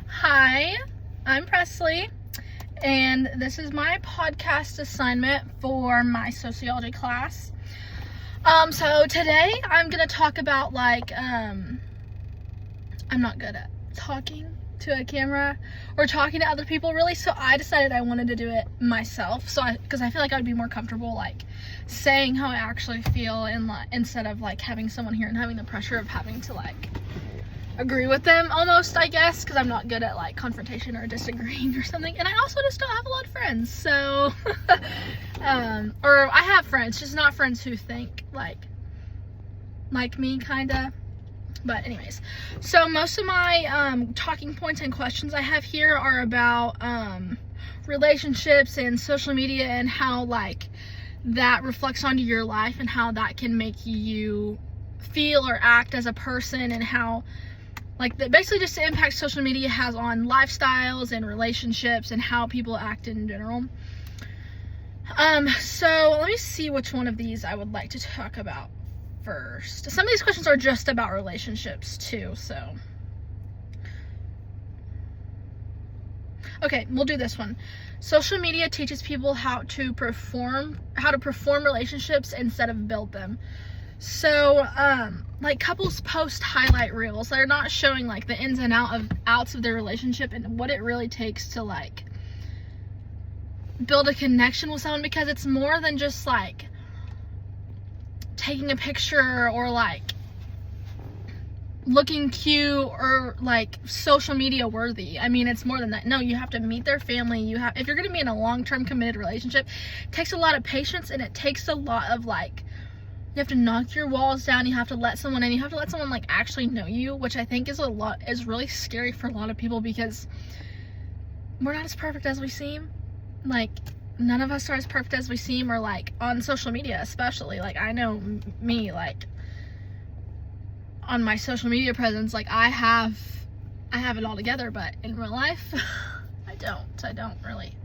Hi, I'm Presley, and this is my podcast assignment for my sociology class. So today I'm gonna talk about I'm not good at talking to a camera or talking to other people really, so I decided I wanted to do it myself. Because I feel like I would be more comfortable saying how I actually feel, and instead of having someone here and having the pressure of having to agree with them almost, I guess, because I'm not good at confrontation or disagreeing or something. And I also just don't have a lot of friends, so or I have friends, just not friends who think like me, kinda. But anyways, so most of my talking points and questions I have here are about relationships and social media, and how that reflects onto your life, and how that can make you feel or act as a person, and how basically just the impact social media has on lifestyles and relationships and how people act in general. So let me see which one of these I would like to talk about first. Some of these questions are just about relationships too, so. Okay, we'll do this one. Social media teaches people how to perform relationships instead of build them. So, couples post highlight reels. They're not showing the ins and outs of their relationship and what it really takes to build a connection with someone, because it's more than just taking a picture or looking cute or social media worthy. I mean, it's more than that. No, you have to meet their family. If you're going to be in a long-term committed relationship, it takes a lot of patience, and it takes a lot of you have to knock your walls down. You have to let someone in. You have to let someone actually know you, which I think is really scary for a lot of people, because we're not as perfect as we seem. None of us are as perfect as we seem, or on social media especially. I know me, on my social media presence, I have it all together, but in real life I don't really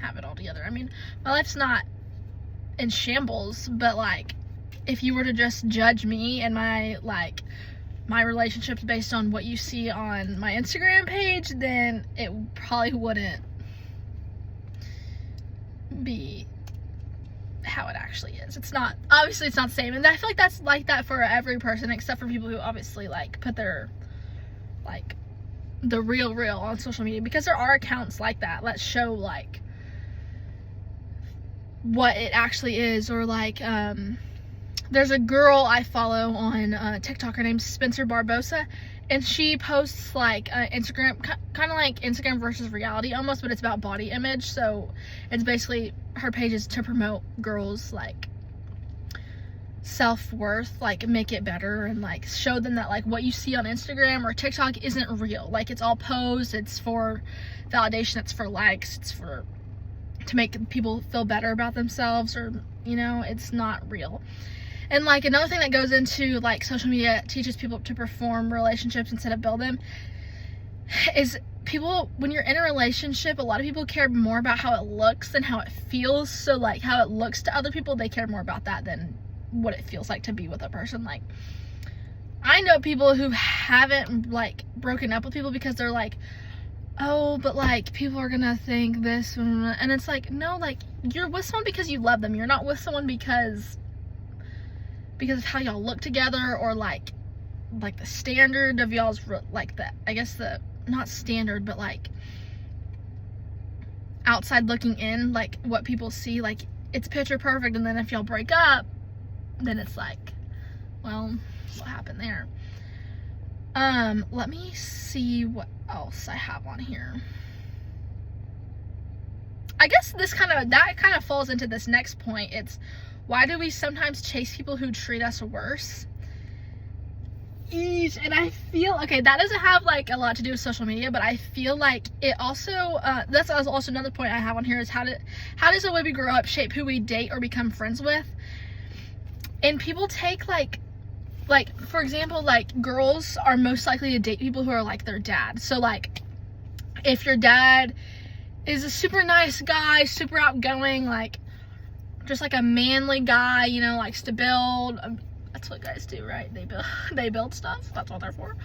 have it all together. I mean, my life's not in shambles, but if you were to just judge me and my relationships based on what you see on my Instagram page, then it probably wouldn't be how it actually is. It's not the same, and I feel like that's like that for every person, except for people who obviously put their the real on social media, because there are accounts like that show what it actually is. Or there's a girl I follow on TikTok. Her name's Spencer Barbosa, and she posts Instagram, kind of like Instagram versus reality almost, but it's about body image. So it's basically, her page is to promote girls self-worth, make it better, and show them that what you see on Instagram or TikTok isn't real. It's all posed, it's for validation, it's for likes, it's to make people feel better about themselves, or it's not real. And another thing that goes into social media teaches people to perform relationships instead of build them is, people, when you're in a relationship, a lot of people care more about how it looks than how it feels. So how it looks to other people, they care more about that than what it feels like to be with a person. I know people who haven't broken up with people because they're oh, but people are gonna think this, and it's no, you're with someone because you love them. You're not with someone because of how y'all look together, or the standard of y'all's I guess the, not standard, but outside looking in, what people see, it's picture perfect, and then if y'all break up, then it's well, what happened there? Let me see what else I have on here. I guess that kind of falls into this next point. It's, why do we sometimes chase people who treat us worse? And I feel, okay, that doesn't have a lot to do with social media, but I feel it also, that's also another point I have on here, is how does the way we grow up shape who we date or become friends with? And people take for example, girls are most likely to date people who are their dad. So if your dad is a super nice guy, super outgoing, just a manly guy, likes to build. That's what guys do, right? They build stuff. That's what they're for.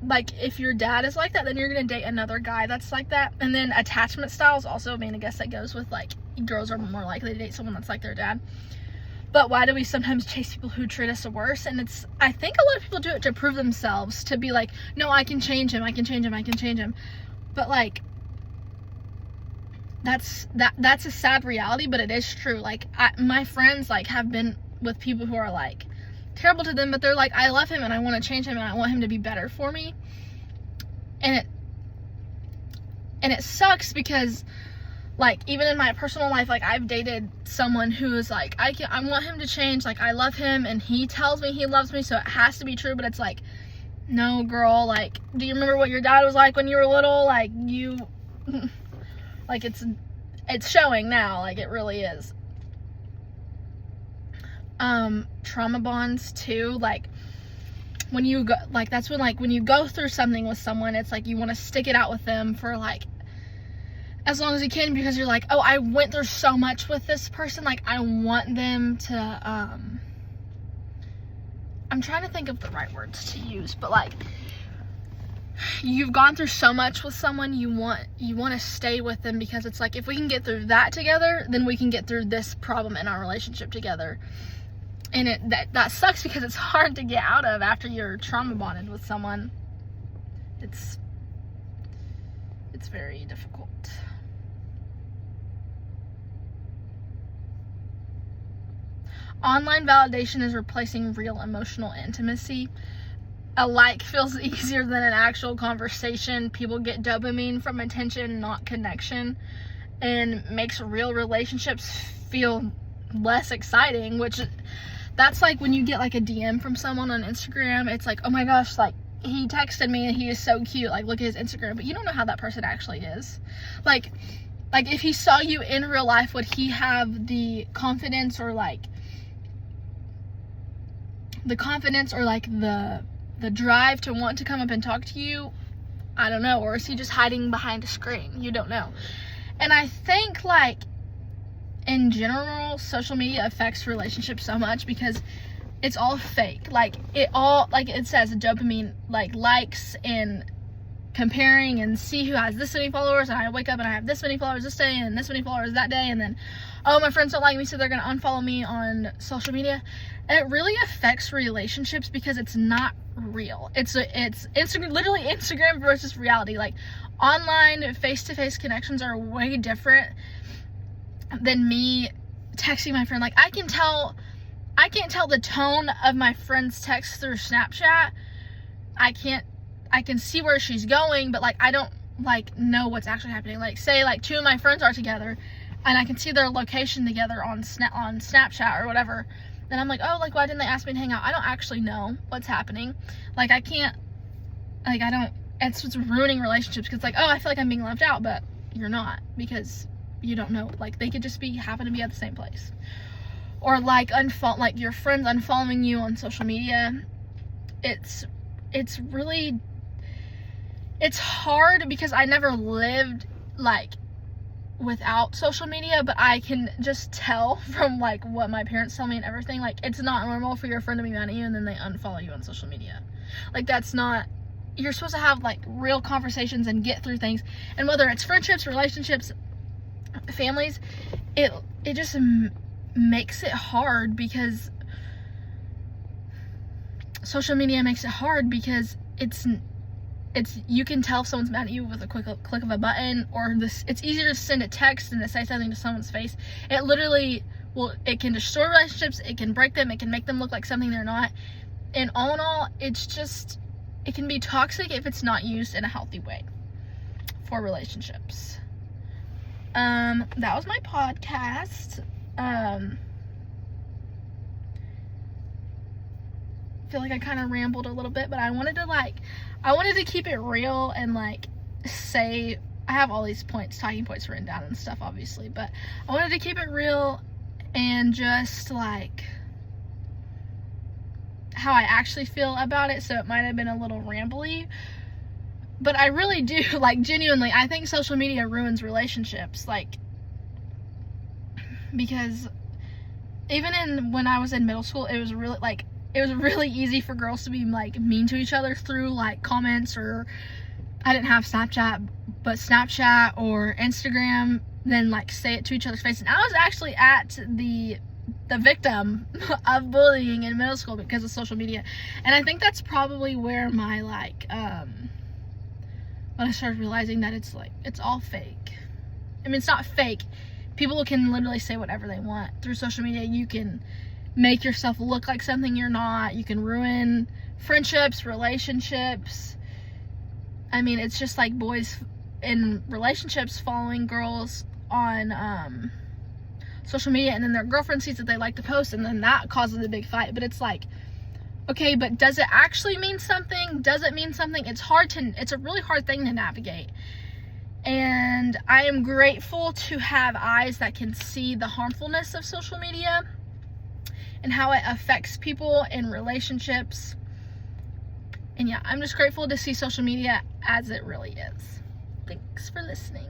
like, if your dad is like that, then you're gonna date another guy that's like that. And then attachment styles also, I mean, I guess that goes with, like, girls are more likely to date someone that's like their dad. But why do we sometimes chase people who treat us worse? And I think a lot of people do it to prove themselves, to be like, no, I can change him, I can change him, I can change him. But, like, that's a sad reality, but it is true. Like, my friends, like, have been with people who are, like, terrible to them, but they're like, I love him and I want to change him and I want him to be better for me. And it sucks because, like, even in my personal life, like, I've dated someone who is like, I want him to change, like, I love him and he tells me he loves me, so it has to be true. But it's like, no, girl, like, do you remember what your dad was like when you were little? Like, you like, it's showing now, like, it really is. Trauma bonds too, like, when you go, like, that's when, like, when you go through something with someone, it's like you want to stick it out with them for, like, as long as you can, because you're like, oh, I went through so much with this person, like, I want them to, I'm trying to think of the right words to use, but, like, you've gone through so much with someone, you want to stay with them, because it's like, if we can get through that together, then we can get through this problem in our relationship together. And that sucks, because it's hard to get out of after you're trauma bonded with someone. It's very difficult. Online validation is replacing real emotional intimacy. A like feels easier than an actual conversation. People get dopamine from attention, not connection, and makes real relationships feel less exciting, which that's like when you get, like, a DM from someone on Instagram, it's like, oh my gosh, like, he texted me and he is so cute, like, look at his Instagram, but you don't know how that person actually is. Like if he saw you in real life, would he have the confidence or, like, the drive to want to come up and talk to you? I don't know. Or is he just hiding behind a screen? You don't know. And I think, like, in general, social media affects relationships so much because it's all fake. Like, it says dopamine, like, likes and comparing and see who has this many followers, and I wake up and I have this many followers this day and this many followers that day, and then, oh, my friends don't like me, so they're gonna unfollow me on social media. And it really affects relationships because it's not real. It's Instagram, literally Instagram versus reality. Like, online face-to-face connections are way different than me texting my friend. Like, I can't tell the tone of my friend's text through Snapchat. I can see where she's going, but, like, I don't, like, know what's actually happening. Like, say, like, two of my friends are together and I can see their location together on Snapchat or whatever, then I'm like, oh, like, why didn't they ask me to hang out? I don't actually know what's happening. Like, it's what's ruining relationships, because, like, oh, I feel like I'm being left out, but you're not, because you don't know. Like, they could just happen to be at the same place. Or, like, like, your friends unfollowing you on social media. It's really, it's hard because I never lived, like, without social media, but I can just tell from, like, what my parents tell me and everything, like, it's not normal for your friend to be mad at you and then they unfollow you on social media. Like, that's not, you're supposed to have, like, real conversations and get through things. And whether it's friendships, relationships, families, it just makes it hard, because social media makes it hard because it's you can tell if someone's mad at you with a quick click of a button, or it's easier to send a text than to say something to someone's face. It literally it can destroy relationships, it can break them, it can make them look like something they're not. And all in all, it can be toxic if it's not used in a healthy way for relationships. That was my podcast. I feel like I kind of rambled a little bit, but I wanted to keep it real and, like, say, I have all these talking points written down and stuff, obviously, but I wanted to keep it real and just, like, how I actually feel about it, so it might have been a little rambly, but I really do, like, genuinely, I think social media ruins relationships, like, because even when I was in middle school, it was really, like, it was really easy for girls to be like mean to each other through like comments, or I didn't have Snapchat, but Snapchat or Instagram, then like say it to each other's face. And I was actually at the victim of bullying in middle school because of social media. And I think that's probably where my like when I started realizing that it's all fake. I mean, it's not fake. People can literally say whatever they want through social media. You can make yourself look like something you're not. You can ruin friendships, relationships. I mean, it's just like boys in relationships following girls on social media, and then their girlfriend sees that they like to post, and then that causes a big fight. But it's like, okay, but does it actually mean something? Does it mean something? It's a really hard thing to navigate. And I am grateful to have eyes that can see the harmfulness of social media and how it affects people in relationships. And yeah, I'm just grateful to see social media as it really is. Thanks for listening.